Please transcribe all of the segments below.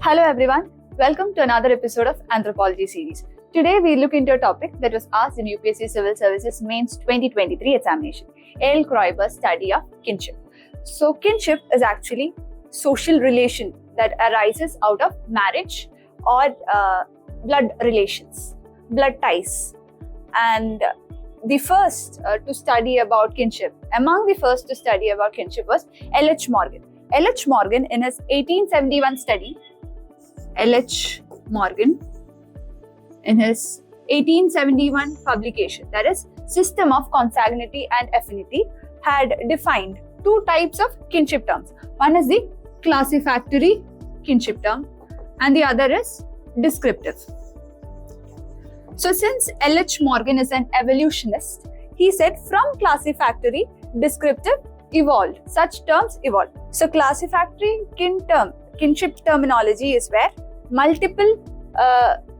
Hello everyone, welcome to another episode of Anthropology series. Today we look into a topic that was asked in UPSC Civil Services Mains 2023 examination, A.L. Kroiber's study of kinship. So kinship is actually social relation that arises out of marriage or blood relations, blood ties. And the first to study about kinship, among the first to study about kinship was L.H. Morgan. L.H. Morgan in his 1871 study, L.H. Morgan in his 1871 publication, that is System of Consanguinity and Affinity, had defined two types of kinship terms. One is the classificatory kinship term and the other is descriptive. So since L.H. Morgan is an evolutionist, he said from classificatory, descriptive evolved. Such terms evolved. So classificatory kinship terminology is where multiple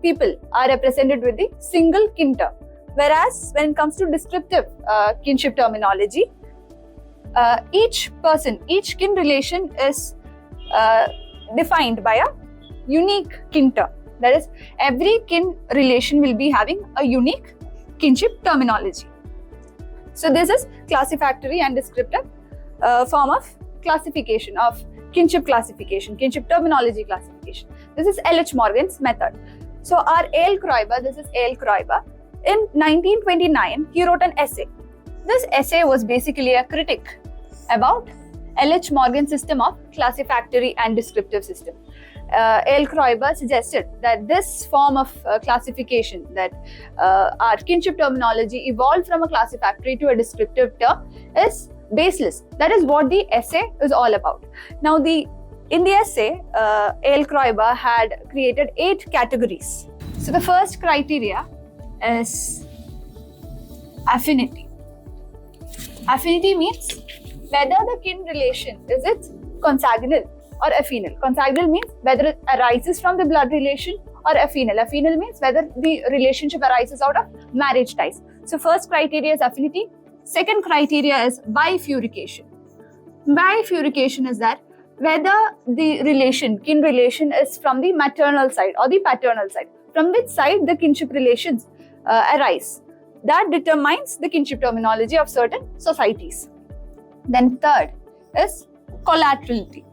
people are represented with the single kin term. Whereas when it comes to descriptive kinship terminology, each person, each kin relation is defined by a unique kin term. That is, every kin relation will be having a unique kinship terminology. So this is classificatory and descriptive form of classification of kinship terminology classification. This is L.H. Morgan's method. So our A.L. Kroiber, this is A.L. Kroiber. In 1929, he wrote an essay. This essay was basically a critique about L.H. Morgan's system of classificatory and descriptive system. A.L. Kroiber suggested that this form of classification, that our kinship terminology evolved from a classificatory to a descriptive term, is baseless. That is what the essay is all about. Now, in the essay, A.L. Kroiber had created 8 categories. So the first criteria is affinity. Affinity means whether the kin relation is it consanguinal or affinal. Consanguinal means whether it arises from the blood relation, or affinal. Affinal means whether the relationship arises out of marriage ties. So first criteria is affinity. Second criteria is bifurcation. Bifurcation is that whether the kin relation is from the maternal side or the paternal side, from which side the kinship relations arise. That determines the kinship terminology of certain societies. Then third is collaterality.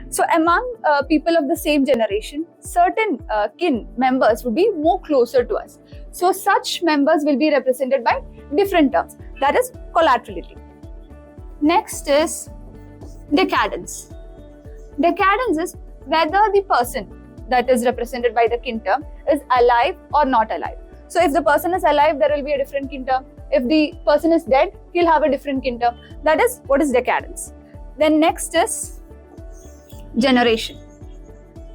So among people of the same generation, certain kin members would be more closer to us. So such members will be represented by different terms. That is collaterality. Next is decadence. Decadence is whether the person that is represented by the kin term is alive or not alive. So if the person is alive, there will be a different kin term. If the person is dead, he'll have a different kin term. That is what is decadence. Then next is generation.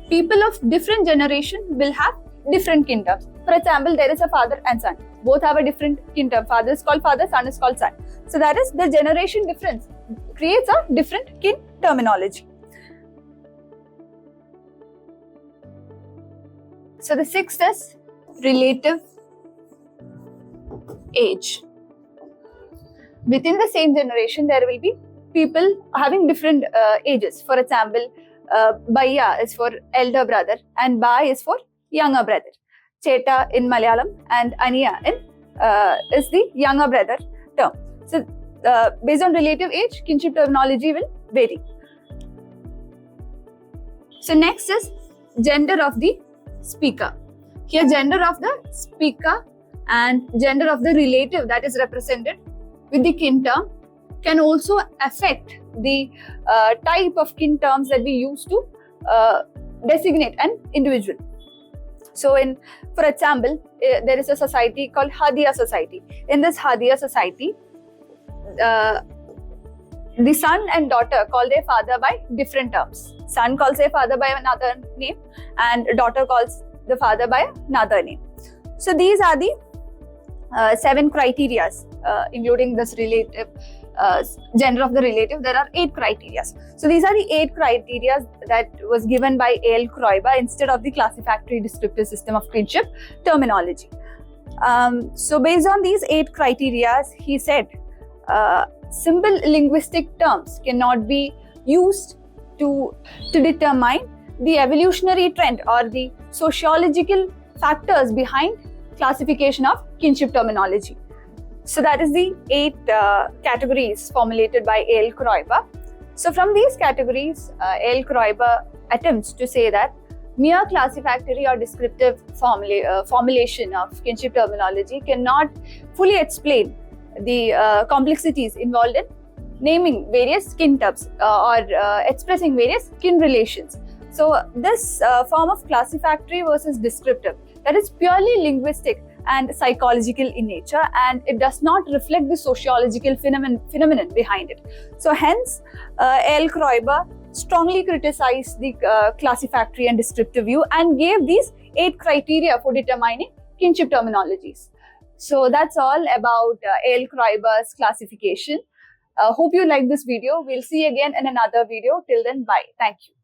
People of different generation will have different kin terms. For example, there is a father and son. Both have a different kin term. Father is called father, son is called son. So that is the generation difference creates a different kin terminology. So the sixth is relative age. Within the same generation, there will be people having different ages. For example, Bhaiya is for elder brother and Bhai is for younger brother. Cheta in Malayalam and Aniya is the younger brother term. So based on relative age, kinship terminology will vary. So next is gender of the speaker. Here gender of the speaker and gender of the relative that is represented with the kin term can also affect the type of kin terms that we use to designate an individual. So for example, there is a society called Hadiya society. In this Hadiya society, the son and daughter call their father by different terms. Son calls their father by another name and daughter calls the father by another name. So these are the 7 criteria, including this relative gender of the relative. There are 8 criteria. So these are the 8 criteria that was given by A.L. Kroiber instead of the classificatory descriptive system of kinship terminology. So based on these 8 criteria, he said simple linguistic terms cannot be used to determine the evolutionary trend or the sociological factors behind classification of kinship terminology. So that is the 8 categories formulated by A.L. Kreuber. So from these categories, A.L. Kreuber attempts to say that mere classificatory or descriptive formulation of kinship terminology cannot fully explain the complexities involved in naming various kin terms or expressing various kin relations. So this form of classificatory versus descriptive, that is purely linguistic and psychological in nature, and it does not reflect the sociological phenomenon behind it. So hence, A.L. Kreuber strongly criticized the classificatory and descriptive view and gave these 8 criteria for determining kinship terminologies. So that's all about A.L. Kreuber's classification. Hope you liked this video. We'll see you again in another video. Till then, bye. Thank you.